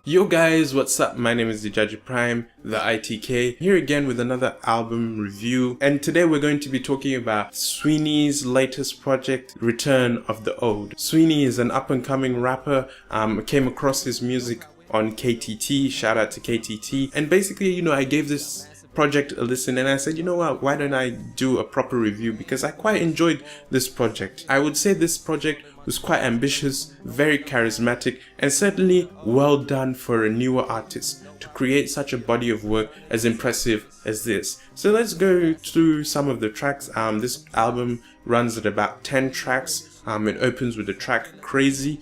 Yo guys, what's up? My name is the Judge Prime, the ITK, here again with another album review. And today we're going to be talking about Sweeney's latest project, Return of the Old. Sweeney is an up-and-coming rapper. Came across his music on KTT, shout out to KTT. And basically, I gave this project a listen and I said, you know what, why don't I do a proper review, because I quite enjoyed this project. I would say this project was quite ambitious, very charismatic, and certainly well done for a newer artist to create such a body of work as impressive as this. So let's go through some of the tracks. This album runs at about 10 tracks. It opens with the track Crazy,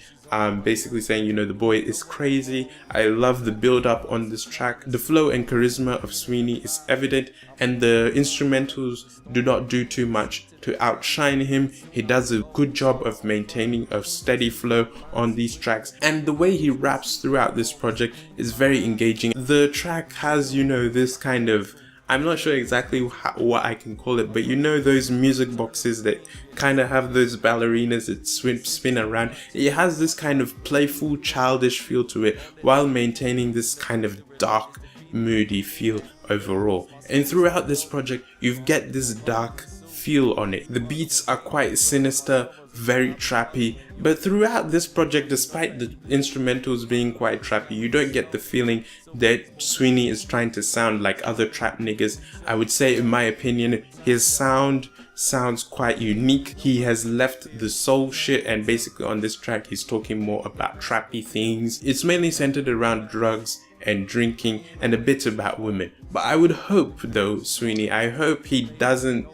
basically saying, the boy is crazy. I love the build up on this track. The flow and charisma of Sweeney is evident, and the instrumentals do not do too much to outshine him. He does a good job of maintaining a steady flow on these tracks, and the way he raps throughout this project is very engaging. The track has, this kind of, I'm not sure exactly what I can call it, but those music boxes that kind of have those ballerinas that spin around. It has this kind of playful, childish feel to it while maintaining this kind of dark, moody feel overall. And throughout this project, you get this dark feel on it. The beats are quite sinister, very trappy, but throughout this project, despite the instrumentals being quite trappy, you don't get the feeling that Sweeney is trying to sound like other trap niggas. I would say, in my opinion, his sound sounds quite unique. He has left the soul shit, and basically on this track he's talking more about trappy things. It's mainly centered around drugs and drinking and a bit about women. But I would hope though, Sweeney, I hope he doesn't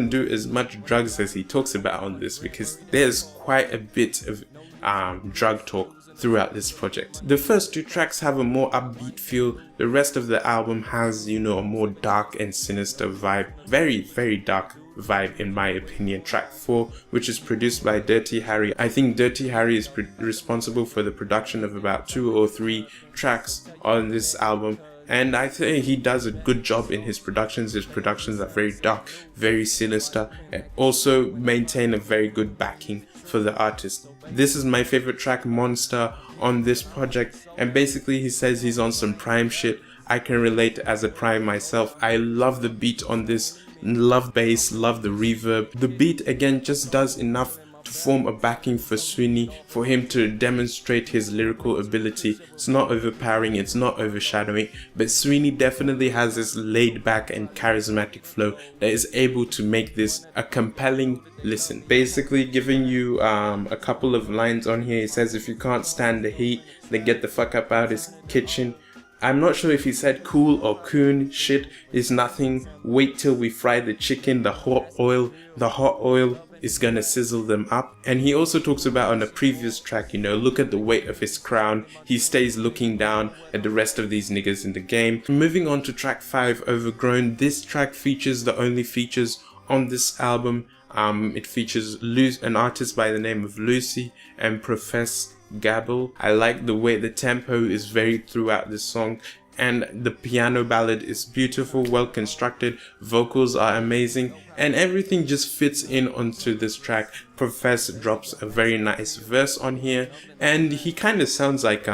do as much drugs as he talks about on this, because there's quite a bit of drug talk throughout this project. The first two tracks have a more upbeat feel. The rest of the album has, a more dark and sinister vibe. Very, very dark vibe in my opinion. Track 4, which is produced by Dirty Harry. I think Dirty Harry is responsible for the production of about 2 or 3 tracks on this album. And I think he does a good job in his productions. His productions are very dark, very sinister, and also maintain a very good backing for the artist. This is my favorite track, Monster, on this project. And basically he says he's on some Prime shit. I can relate as a Prime myself. I love the beat on this, love bass, love the reverb. The beat again just does enough to form a backing for Sweeney, for him to demonstrate his lyrical ability. It's not overpowering, it's not overshadowing, but Sweeney definitely has this laid back and charismatic flow that is able to make this a compelling listen. Basically giving you a couple of lines on here. He says, if you can't stand the heat, then get the fuck up out his kitchen. I'm not sure if he said cool or coon. Shit is nothing. Wait till we fry the chicken. The hot oil is gonna sizzle them up. And he also talks about on a previous track, look at the weight of his crown. He stays looking down at the rest of these niggas in the game. Moving on to track 5, Overgrown. This track features the only features on this album. It features an artist by the name of Lucy and Profess Gabble. I like the way the tempo is varied throughout this song, and the piano ballad is beautiful, well constructed, vocals are amazing, and everything just fits in onto this track. Profess drops a very nice verse on here, and he kind of sounds like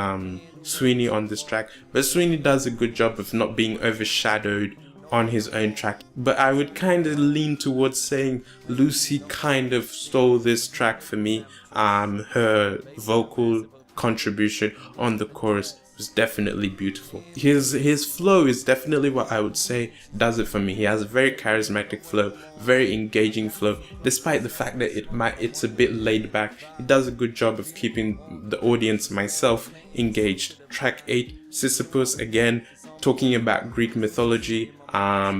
Sweeney on this track, but Sweeney does a good job of not being overshadowed on his own track. But I would kind of lean towards saying Lucy kind of stole this track for me. Her vocal contribution on the chorus was definitely beautiful. His flow is definitely what I would say does it for me. He has a very charismatic flow, very engaging flow, despite the fact that it's a bit laid back. He does a good job of keeping the audience, myself, engaged. Track 8, Sisyphus, again talking about Greek mythology.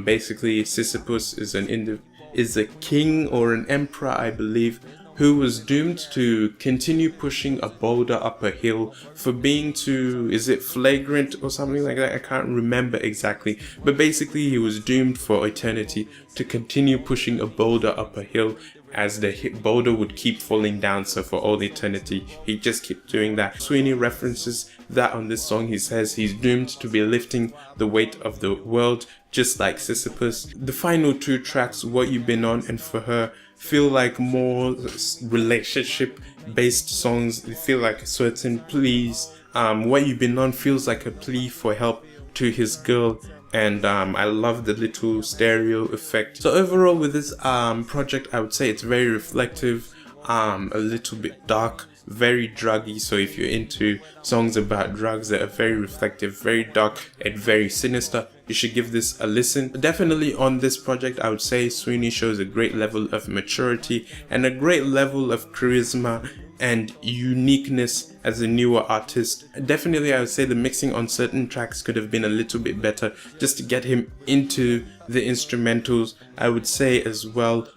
Basically Sisyphus is a king or an emperor, I believe, who was doomed to continue pushing a boulder up a hill for being is it flagrant or something like that? I can't remember exactly, but basically he was doomed for eternity to continue pushing a boulder up a hill, as the boulder would keep falling down. So for all eternity, he just kept doing that. Sweeney references that on this song. He says he's doomed to be lifting the weight of the world, just like Sisyphus. The final 2 tracks, What You Been On and For Her, feel like more relationship based songs. They feel like a certain please, What You've Been On feels like a plea for help to his girl, and I love the little stereo effect. So overall with this project, I would say it's very reflective, a little bit dark, very druggy. So if you're into songs about drugs that are very reflective, very dark, and very sinister, you should give this a listen. Definitely on this project, I would say Sweeney shows a great level of maturity and a great level of charisma and uniqueness as a newer artist. Definitely I would say the mixing on certain tracks could have been a little bit better just to get him into the instrumentals. I would say as well,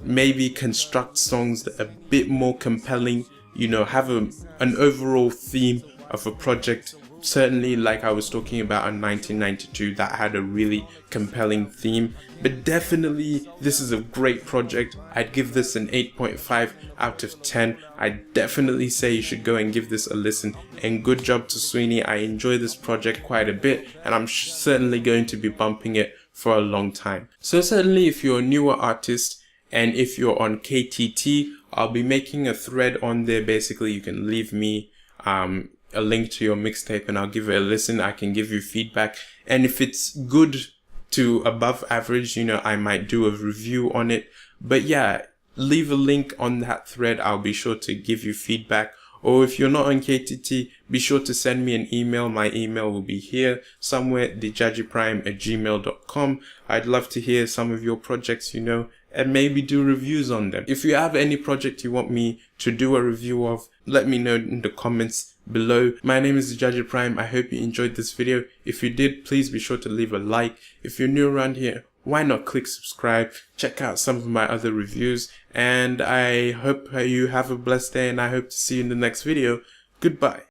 maybe construct songs that are a bit more compelling, you know, have an overall theme of a project. Certainly, like I was talking about on 1992, that had a really compelling theme. But definitely, this is a great project. I'd give this an 8.5 out of 10. I'd definitely say you should go and give this a listen. And good job to Sweeney. I enjoy this project quite a bit, and I'm certainly going to be bumping it for a long time. So certainly, if you're a newer artist, and if you're on KTT, I'll be making a thread on there. Basically, you can leave me a link to your mixtape and I'll give it a listen. I can give you feedback. And if it's good to above average, you know, I might do a review on it. But yeah, leave a link on that thread. I'll be sure to give you feedback. Or if you're not on KTT, be sure to send me an email. My email will be here somewhere, thejajiprime@gmail.com. I'd love to hear some of your projects, you know, and maybe do reviews on them. If you have any project you want me to do a review of, let me know in the comments below. My name is Jaji Prime. I hope you enjoyed this video. If you did, please be sure to leave a like. If you're new around here, why not click subscribe? Check out some of my other reviews. And I hope you have a blessed day, and I hope to see you in the next video. Goodbye.